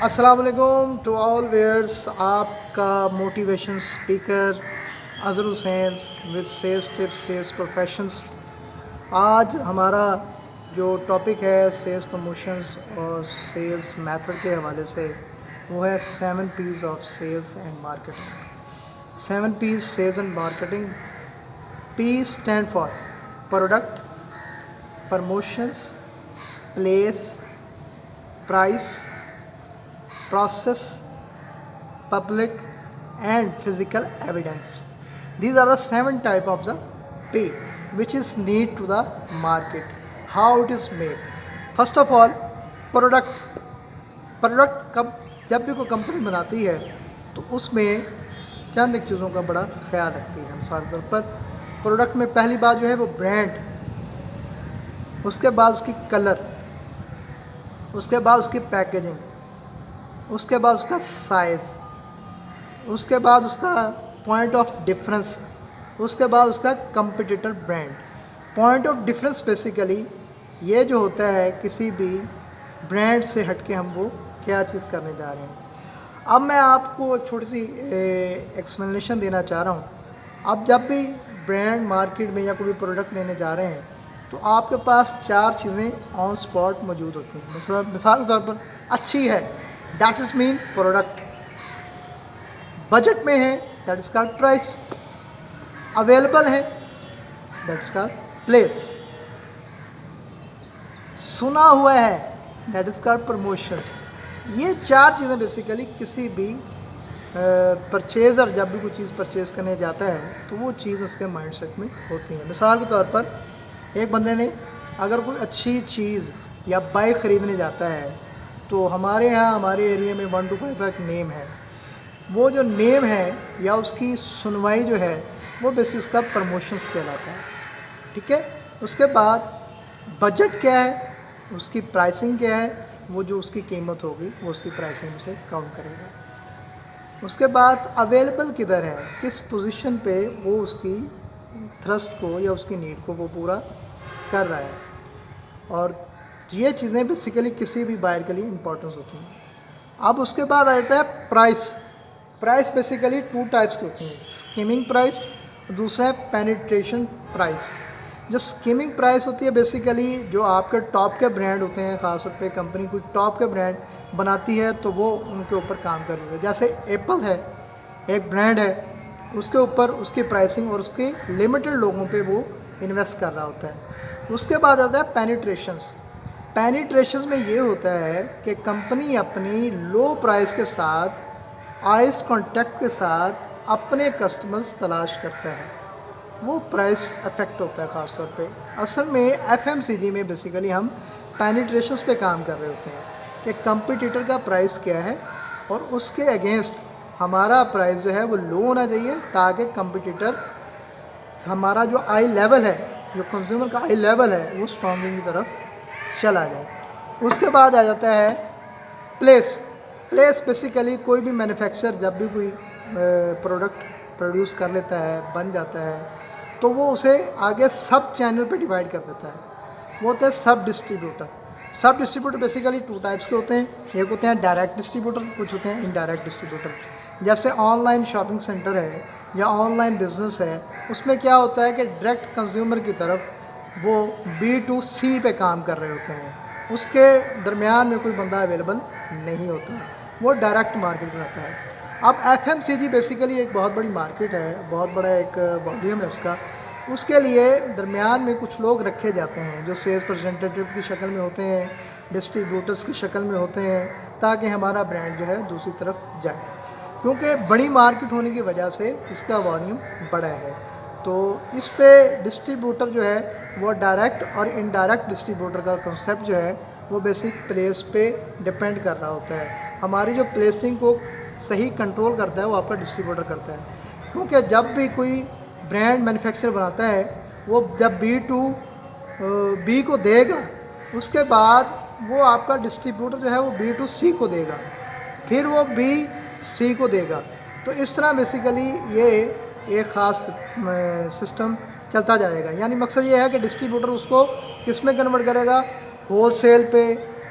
السلام علیکم to all viewers. آپ کا motivation speaker Azhar Hussain with sales tips sales professions. آج ہمارا جو ٹاپک ہے سیلس پروموشنز اور سیلس میتھڈ کے حوالے سے وہ ہے 7 P's of sales and marketing. 7 P's sales and marketing. P stand for product, promotions, place, price, process, public and physical evidence. These are the 7 type of the P which is need to the market. How it is made? First of all, product جب بھی کوئی company بناتی ہے تو اس میں چند ایک چیزوں کا بڑا خیال رکھتی ہے. مثال کے طور پر پروڈکٹ میں پہلی بات جو ہے وہ برانڈ, اس کے بعد اس کی کلر, اس کے بعد اس کی پیکیجنگ, اس کے بعد اس کا سائز, اس کے بعد اس کا پوائنٹ آف ڈفرینس, اس کے بعد اس کا competitor brand. Point of difference basically یہ جو ہوتا ہے کسی بھی برانڈ سے ہٹ کے ہم وہ کیا چیز کرنے جا رہے ہیں. اب میں آپ کو ایک چھوٹی سی ایکسپلینیشن دینا چاہ رہا ہوں. اب جب بھی برانڈ مارکیٹ میں یا کوئی پروڈکٹ لینے جا رہے ہیں تو آپ کے پاس 4 چیزیں آن سپاٹ موجود ہوتی ہیں. مثال کے طور پر اچھی ہے, that is main product. Budget میں ہے, that is called price. Available ہے, دیٹ از کالڈ پلیس. سنا ہوا ہے, دیٹ از کالڈ پروموشنس. یہ 4 چیزیں بیسیکلی کسی بھی پرچیزر جب بھی کوئی چیز پرچیز کرنے جاتا ہے تو وہ چیز اس کے مائنڈ سیٹ میں ہوتی ہیں. مثال کے طور پر ایک بندے نے اگر کوئی اچھی چیز یا بائک خریدنے جاتا ہے تو ہمارے یہاں ہمارے ایریے میں 1 to 5 کا ایک نیم ہے. وہ جو نیم ہے یا اس کی سنوائی جو ہے وہ بیسک اس کا پروموشنس کہلاتا ہے. ٹھیک ہے. اس کے بعد بجٹ کیا ہے, اس کی پرائسنگ کیا ہے, وہ جو اس کی قیمت ہوگی وہ اس کی پرائسنگ سے کاؤنٹ کرے گا. اس کے بعد اویلیبل کدھر ہے, کس پوزیشن پہ وہ اس کی تھرسٹ کو یا اس کی نیڈ کو وہ پورا کر رہا ہے. اور یہ چیزیں بیسیکلی کسی بھی بائر کے لیے امپورٹنس ہوتی ہیں. اب اس کے بعد آ جاتا ہے پرائس. پرائس بیسیکلی 2 ٹائپس کی ہوتی ہیں, اسکیمنگ پرائس, دوسرا ہے پینیٹریشن پرائس. جو اسکیمنگ پرائس ہوتی ہے بیسیکلی جو آپ کے ٹاپ کے برانڈ ہوتے ہیں, خاص طور پہ کمپنی کوئی ٹاپ کے برانڈ بناتی ہے تو وہ ان کے اوپر کام کر رہی ہے. جیسے ایپل ہے, ایک برانڈ ہے, اس کے اوپر اس کی پرائسنگ اور اس کے لمیٹڈ لوگوں پہ وہ انویسٹ کر رہا ہوتا ہے. اس کے بعد آتا ہے پینیٹریشنس. پینیٹریشنز میں یہ ہوتا ہے کہ کمپنی اپنی لو پرائس کے ساتھ آئس کانٹیکٹ کے ساتھ اپنے کسٹمرز تلاش کرتا ہے. وہ پرائس افیکٹ ہوتا ہے خاص طور پہ. اصل میں FMCG میں بیسیکلی ہم پینیٹریشنز پہ کام کر رہے ہوتے ہیں کہ کمپٹیٹر کا پرائس کیا ہے اور اس کے اگینسٹ ہمارا پرائس جو ہے وہ لو ہونا چاہیے تاکہ کمپٹیٹر ہمارا جو آئی لیول ہے, جو کنزیومر کا آئی لیول ہے وہ اسٹرانگنگ کی طرف چلا جائے. اس کے بعد آ جاتا ہے پلیس. پلیس بیسیکلی کوئی بھی مینوفیکچر جب بھی کوئی پروڈکٹ پروڈیوس کر لیتا ہے, بن جاتا ہے, تو وہ اسے آگے سب چینل پہ ڈیوائڈ کر دیتا ہے. وہ ہوتے ہیں سب ڈسٹریبیوٹر. سب ڈسٹریبیوٹر بیسیکلی 2 ٹائپس کے ہوتے ہیں. ایک ہوتے ہیں ڈائریکٹ ڈسٹریبیوٹر, کچھ ہوتے ہیں انڈائریکٹ ڈسٹریبیوٹر. جیسے آن لائن شاپنگ سینٹر ہے یا آن لائن بزنس ہے, اس میں کیا ہوتا ہے کہ ڈائریکٹ کنزیومر کی طرف وہ B2C پہ کام کر رہے ہوتے ہیں. اس کے درمیان میں کوئی بندہ اویلیبل نہیں ہوتا, وہ ڈائریکٹ مارکیٹ میں رہتا ہے. اب FMCG بیسیکلی ایک بہت بڑی مارکیٹ ہے, بہت بڑا ایک والیوم ہے اس کا. اس کے لیے درمیان میں کچھ لوگ رکھے جاتے ہیں جو سیلس پریزنٹیٹیو کی شکل میں ہوتے ہیں, ڈسٹریبیوٹرس کی شکل میں ہوتے ہیں, تاکہ ہمارا برانڈ جو ہے دوسری طرف جائے. کیونکہ بڑی مارکیٹ ہونے کی وجہ سے اس کا والیوم بڑا ہے, تو اس پہ ڈسٹریبیوٹر جو ہے وہ ڈائریکٹ اور انڈائریکٹ ڈسٹریبیوٹر کا کنسیپٹ جو ہے وہ بیسک پلیس پہ ڈپینڈ کر رہا ہوتا ہے. ہماری جو پلیسنگ کو صحیح کنٹرول کرتا ہے وہ آپ کا ڈسٹریبیوٹر کرتا ہے. کیونکہ جب بھی کوئی برانڈ مینوفیکچر بناتا ہے وہ جب B2B کو دے گا, اس کے بعد وہ آپ کا ڈسٹریبیوٹر جو ہے وہ B2C کو دے گا, پھر وہ BC کو دے گا. تو اس طرح بیسیکلی یہ ایک خاص سسٹم چلتا جائے گا. یعنی مقصد یہ ہے کہ ڈسٹریبیوٹر اس کو کس میں کنورٹ کرے گا, ہول سیل پہ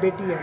BTL।